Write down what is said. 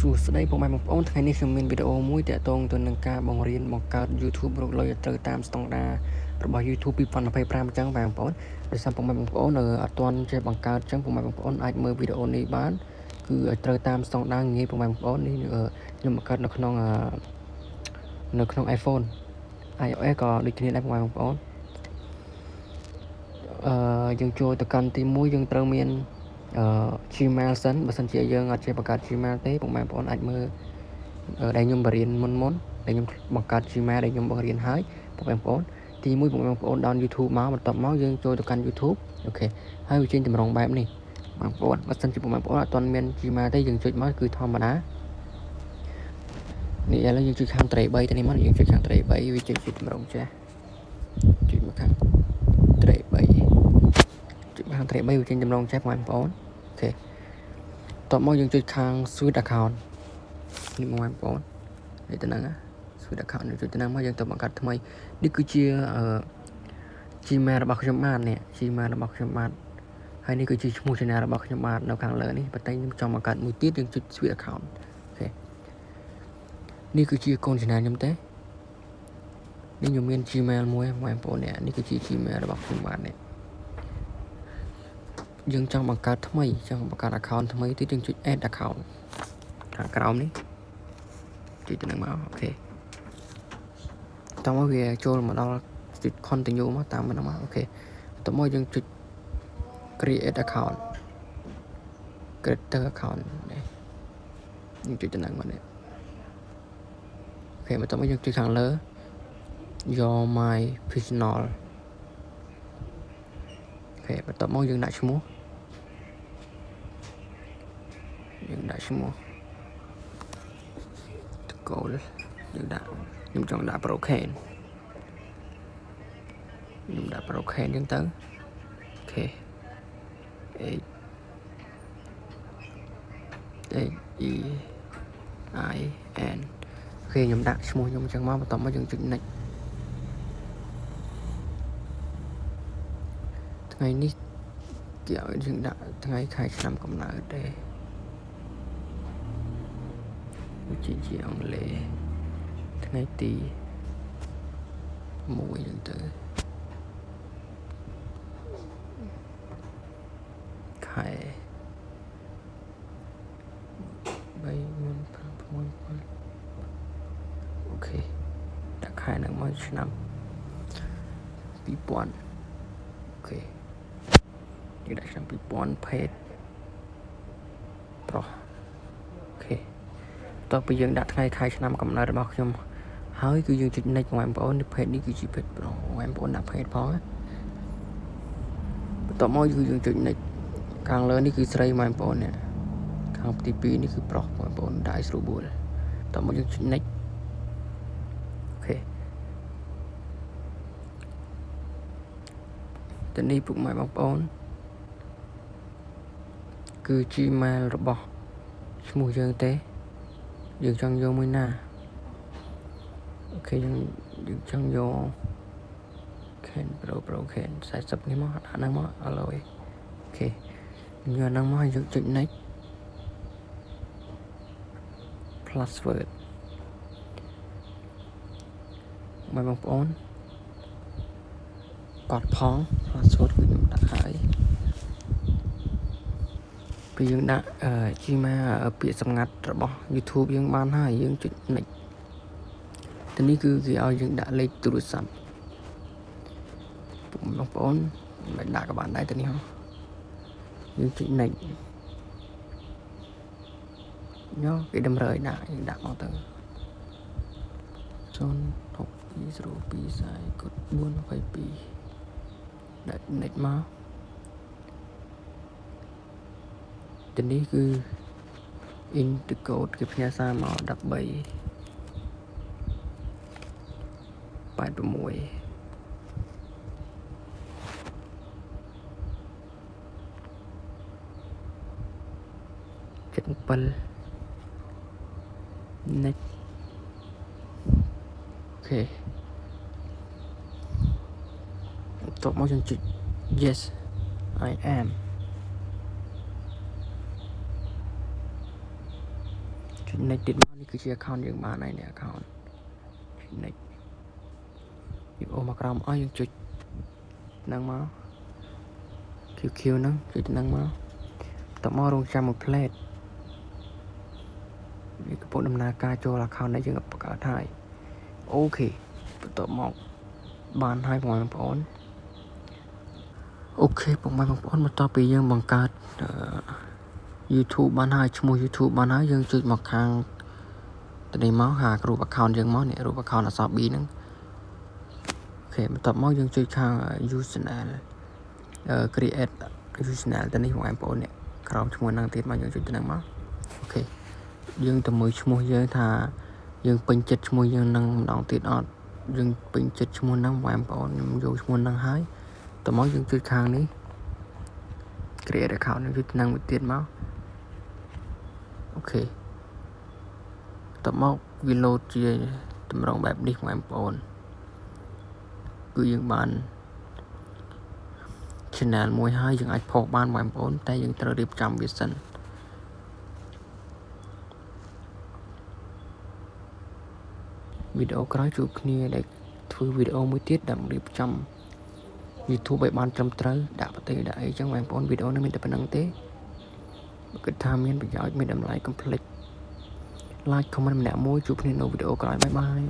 ស្ដីពុកម៉ែបងប្អូនថ្ងៃនេះខ្ញុំមានវីដេអូមួយតាក់ទងទៅនឹងការបង្រៀនបង្កើត YouTube រកលុយឲ្យត្រូវតាមស្តង់ដាររបស់ YouTube 2025អញ្ចឹងបងប្អូនដោយសារពុកម៉ែបងប្អូនអត់ទាន់ចេះបង្កើតអញ្ចឹងពុកម៉ែបងប្អូនអាចមើលវីដេអូនេះបានគឺឲ្យត្រូវតាមស្តង់ដារងាយពុកម៉ែបងប្អូននេះខ្ញុំបង្កើតនៅក្នុង iPhone iOS ក៏ដូចគ្នាដែរពុកម៉ែបងប្អូនយើងចូលទៅកាន់ទី1យើងត្រូវមានGmail សិនបើសិនជាយើងអត់ចេះបង្កើត Gmail ទេពុកម៉ែបងប្អូនអាចមើលដែលខ្ញុំបរៀនមុនដែលខ្ញុំបង្កើត Gmail ដែលខ្ញុំបង្រៀនហើយពុកម៉ែបងប្អូនទី1ពុកម៉ែបងប្អូន down YouTube មកបន្ទាប់មកយើងចូលទៅកាន់ YouTube អូខេហើយវាចេញតម្រងបែបនេះបងប្អូនបើសិនជាពុកម៉ែបងប្អូនអត់ទាន់មាន Gmail ទេយើងចុចមកគឺធម្មតានេះឥឡូវយើងចុចខាងត្រី3ទៅនេះមកយើងចុចខាងត្រី3វាចេញជាតម្រងចាស់ចុចមកខាងត្រី3ចុចខាងត្រី3វាចេញតម្រងចាស់បងប្អូនអូខេតបមកយើងចុចខាង Switch account នេះបងប្អូននេះទៅហ្នឹង Switch account យើងចុចទៅហ្នឹងមកយើងទៅបង្កើតថ្មីនេះគឺជា Gmail របស់ខ្ញុំបាននេះ Gmail របស់ខ្ញុំបានហើយនេះគឺជាឈ្មោះ channel របស់ខ្ញុំបាននៅខាងលើនេះប៉ុន្តែខ្ញុំចង់បង្កើតមួយទៀតយើងចុច Switch account អូខេនេះគឺជាកូន channel ខ្ញុំទេនេះខ្ញុំមាន Gmail មួយបងប្អូននេះគឺជា Gmail របស់ខ្ញុំបាននេះយើងចង់បង្កើតថ្មីចង់បង្កើត account ថ្មីទៀតយើងចុច add account ខាងក្រោមនេះចុចទៅនឹងមកអូខេតោះមកវាចូលមកដល់ចុច continue មកតាមហ្នឹងមកអូខេតោះមកយើងចុច create account creator account នេះយើងចុចទៅនឹងមកនេះអូខេបន្ទាប់មកយើងចុចខាងលើ your my personal អូខេបន្ទាប់មកយើងដាក់ឈ្មោះតកូលយើងដាក់ខ្ញុំចង់ដាក់ Procan ខ្ញុំដាក់ Procan អញ្ចឹងទៅអូខេ HEIN អូខេខ្ញុំដាក់ឈ្មោះខ្ញុំអញ្ចឹងមកបន្ទាប់មកយើងចុច next ថ្ងៃនេះគេឲ្យយើងដាក់ថ្ងៃខែឆ្នាំកំណើតទេជាអង់គ្លេសថ្ងៃទី1ហ្នឹងទៅខែ3 4 5 6 អូខេដាក់ខែហ្នឹងមកឆ្នាំ2000អូខេយើងដាក់ឆ្នាំ2000ភេទប្រុសអូខេតោះពេលយើងដាក់ថ្ងៃខែឆ្នាំកំណើតរបស់ខ្ញុំហើយគឺយើងចុច next បងប្អូនភេទនេះគឺជាភេទប្រុសបងប្អូនដាក់ភេទផងបន្ទាប់មកគឺយើងចុច next ខាងលើនេះគឺស្រីបងប្អូននេះខាងទី2នេះគឺប្រុសបងប្អូនដាក់ឲ្យស្រួលបួលបន្ទាប់មកយើងចុច next អូខេតនេះពុកម៉ែបងប្អូនគឺ Gmail របស់ឈ្មោះយើងទេយើងចង់យកមួយណាអូខេយើងចង់យក Can Pro Can 40នេះមកដាក់ហ្នឹងមកឥឡូវអូខេយកហ្នឹងមកយើងចុច next password បងប្អូនកត់ផង password គឺខ្ញុំដាក់ហើយពេលយើងដាក់Gmail ពាក្យសម្ងាត់របស់ YouTube យើងបានហើយយើងចុច next ទៅនេះគឺគេឲ្យយើងដាក់លេខទូរស័ព្ទបងប្អូនមិនដាក់ក៏បានដែរទៅនេះហ៎យើងចុច next យកគេតម្រូវឲ្យដាក់យើងដាក់មកទៅ06202402422ដាក់ next មកទៅនេះគឺ Intercode គេផ្ញើសារមក13 867 next អូខេតបមកយើងចុច yes I am ច ในติดมานี่คือชื่อ account ยังมาในเนี่ย account ในยังโอมากรามยังจุดนั่งมาคิวนั่งจุดนั่งมาต่อมาลงจำmột plate นี่ก็พวกดำนาการโจราคาในยังกับประกาศไทยโอเคต่อมาบ้านให้ผมมาพอนโอเคผมมาพอนมาต่อไปยังบังการYouTube บ้านให้ชั่วโมง YouTube บ้านให้ยังจุดมาค้างแต่ในม้าหากรูป account ยังม้าเนี่ยรูป account สอบบีนั่งโอเคมาต่อมายังจุดค้าง user create user แต่ในหัวแอมโปเนี่ยคราวชั่วโมงนั่งติดมายังจุดนั่งม้าโอเคยังแต่มือชั่วโมงยังถ้ายังเป็น7ชั่วโมงยังนั่งดองติดออดยังเป็น7ชั่วโมงนั่งแหวนปอนยังอยู่ชั่วโมงนั่งหายแต่มอยังจุดค้างนี้ create account ยังจุดนั่งติดมาโอเคแต่มอวิโลจีตำรองแบบนี้แหวนปอนคือยังบาน channel มวยให้ยังอาจพกบ้านแหวนปอนแต่ยังត្រូវរៀបចំវាសិនវីដេអូក្រោយជួបគ្នាដែលធ្វើវីដេអូមួយទៀតដើម្បីរៀបចំ YouTube ឲ្យបានត្រឹមត្រូវដាក់ប្រទេសដាក់អីចឹងបងប្អូនវីដេអូនេះមានតែប៉ុណ្្នឹងទេបើគិតថាមានប្រយោជន៍មានតម្លៃកុំភ្លេច like comment ម្នាក់មួយជួបគ្នានៅវីដេអូក្រោយបាយបាយ